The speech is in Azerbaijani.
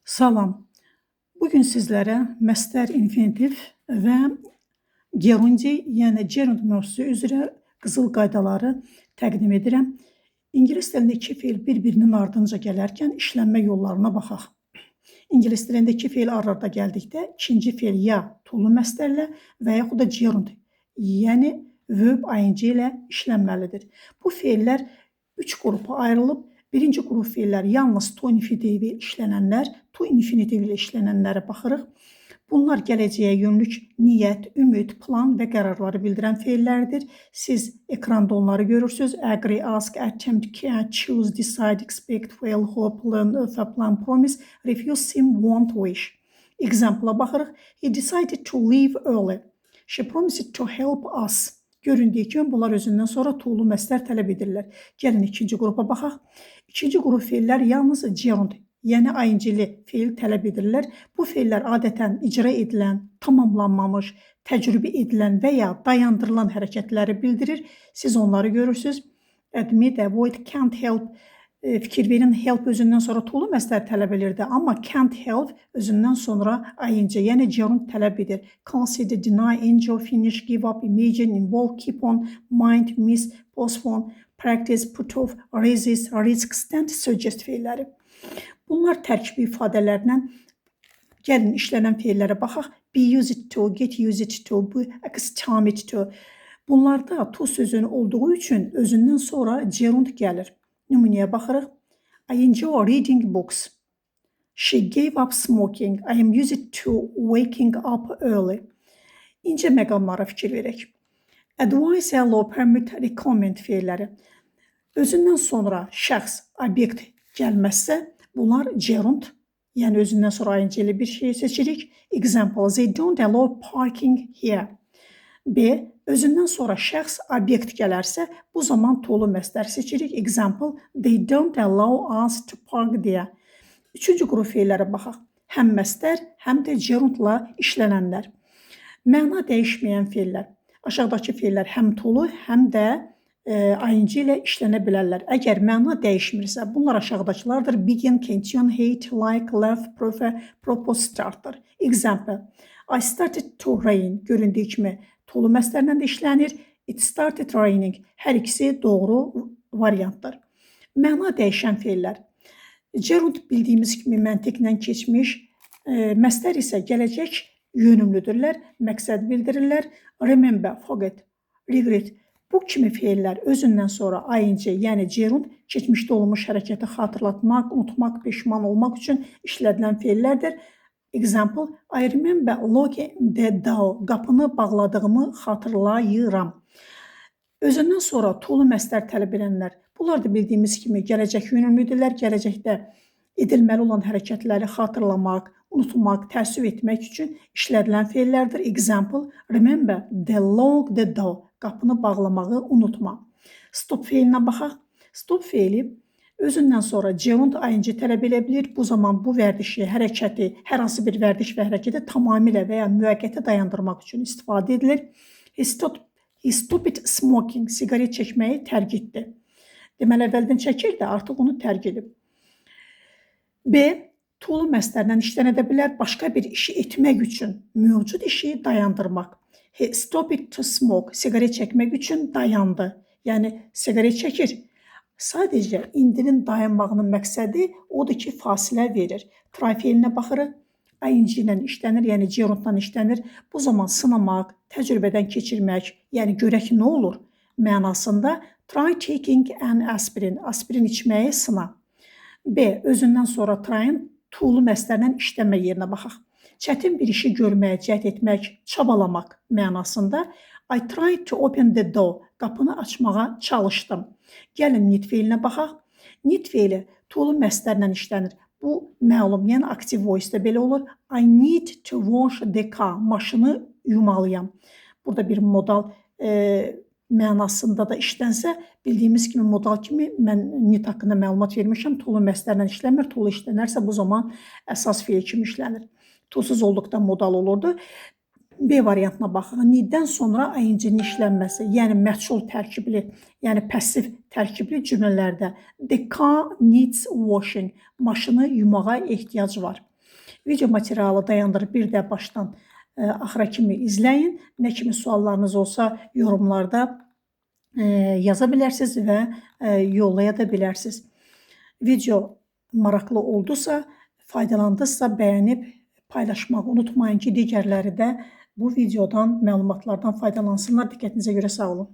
Salam. Bugün sizlərə məstər infinitiv və gerundi, yəni gerund mövzusu üzrə qızıl qaydaları təqdim edirəm. İngilis dilində iki feil bir-birinin ardınca gələrkən işlənmə yollarına baxaq. İngilis dilində iki feil arda gəldikdə ikinci feil ya tolu məstərlə və yaxud da gerund, yəni verb ing ilə işlənməlidir. Bu feillər üç qrupa ayrılıb. Birinci qrup feillər yalnız to infinitivli işlənənlər, to infinitivli işlənənlərə baxırıq. Bunlar gələcəyə yönlük niyyət, ümid, plan və qərarları bildirən feillərdir. Siz ekranda onları görürsünüz. Agree, ask, attempt, care, choose, decide, expect, fail, hope, learn, offer, plan, promise, refuse, seem, want, wish. Example-a baxırıq. He decided to leave early. She promised to help us. Göründüyü kimi bunlar özündən sonra to'lu məstər tələb edirlər. Gəlin ikinci qrupa baxaq. İkinci qrup feillər yalnız gerund, yəni ing-li feil tələb edirlər. Bu feillər adətən icra edilən, tamamlanmamış, təcrübə edilən və ya dayandırılan hərəkətləri bildirir. Siz onları görürsünüz. Admit, avoid, can't help. Fikir verin, help özündən sonra to'lu məstər tələb edirdi, amma can't help özündən sonra ing, yəni gerund tələb edir. Consider, deny, enjoy, finish, give up, imagine, involve, keep on, mind, miss, postpone, practice, put off, resist, risk, stand, suggest feilləri. Bunlar tərkibi ifadələrlə gəlin işlənən feillərə baxaq. Be used to, get used to, be accustomed to. Bunlarda to sözünün olduğu üçün özündən sonra gerund gəlir. Nümunəyə baxırıq. I enjoy reading books. She gave up smoking. I am used to waking up early. İncə məqamlara fikir verək. Advise, allow, permit, recommend feilləri. Özündən sonra şəxs, obyekt gəlməzsə, bunlar gerund, yəni özündən sonra ing-li bir şey seçirik. Example, they don't allow parking here. B. Özündən sonra şəxs, obyekt gələrsə, bu zaman to'lu məstər seçirik. Example, they don't allow us to park there. Üçüncü qrup feillərə baxaq. Həm məstər, həm də gerundla işlənənlər. Məna dəyişməyən feillər. Aşağıdakı feillər həm to'lu, həm də ing ilə işlənə bilərlər. Əgər məna dəyişmirsə, bunlar aşağıdakılardır. Begin, continue, hate, like, love, prefer, propose, startdır. Example, I started to rain. Göründüyü kimi to'lu məstərlə də işlənir. It started raining. Hər ikisi doğru variantdır. Məna dəyişən feillər. Gerund bildiyimiz kimi məntiqlə keçmiş, məstər isə gələcək yönümlüdürlər, məqsəd bildirirlər. Remember, forget, regret. Bu kimi feillər özündən sonra ing, yəni gerund, keçmişdə olmuş hərəkəti xatırlatmaq, unutmaq, peşman olmaq üçün işlədilən feillərdir. Example, I remember locking the door. Qapını bağladığımı xatırlayıram. Özündən sonra to'lu məstər tələb edənlər. Bunlar da bildiyimiz kimi gələcək yönümlüdürlər. Gələcəkdə edilməli olan hərəkətləri xatırlamaq, unutmaq, təəssüf etmək üçün işlədilən feillərdir. Example, remember the lock the door. Qapını bağlamağı unutma. Stop feilinə baxaq. Stop feili özündən sonra gerund ing tələb edə bilir. Bu zaman bu vərdişi, hərəkəti, hər hansı bir vərdiş və hərəkəti tamamilə və ya müvəqqəti dayandırmaq üçün istifadə edilir. He stopped smoking. Siqaret çəkməyi tərk etdi. Deməli, əvvəldən çəkirdi, artıq onu tərk edib. B. To'lu məstərlə işlənə bilər. Başqa bir işi etmək üçün mövcud işi dayandırmaq. He stopped to smoke. Siqaret çəkmək üçün dayandı. Yəni, siqaret çəkir. Sadəcə indinin dayanmağının məqsədi odur ki, fasilə verir. Try feilinə baxırıq. ing ilə işlənir, yəni gerundla işlənir. Bu zaman sınamaq, təcrübədən keçirmək, yəni görək nə olur mənasında. Try taking an aspirin. Aspirin içməyi sına. B. Özündən sonra try'ın to'lu məstərlə işlənmə yerinə baxaq. Çətin bir işi görmək, cəhd etmək, çabalamaq mənasında. I tried to open the door. Qapını açmağa çalışdım. Gəlin need feilinə baxaq. Need feili to'lu məstərlə işlənir. Bu məlum, yəni aktiv voice-də belə olur. I need to wash the car. Maşını yumalıyam. Burada bir modal mənasında da işlənsə, bildiyimiz kimi modal kimi mən need haqqında məlumat vermişəm. To'lu məstərlə işlənmir. To'lu işlənərsə bu zaman əsas feil kimi işlənir. To'suz olduqda modal olurdu. B variantına baxaq. Need-dən sonra ing-nin işlənməsi, yəni məchul tərkibli, yəni passiv tərkibli cümlələrdə the car needs washing. Maşını yumağa ehtiyac var. Video materialı dayandırıb bir də başdan axıra kimi izləyin. Nə kimi suallarınız olsa yorumlarda yaza bilərsiniz və yollaya da bilərsiniz. Video maraqlı oldusa, faydalandısa bəyənib paylaşmağı unutmayın ki, digərləri də bu videodan, məlumatlardan faydalansınlar. Diqqətinizə görə sağ olun.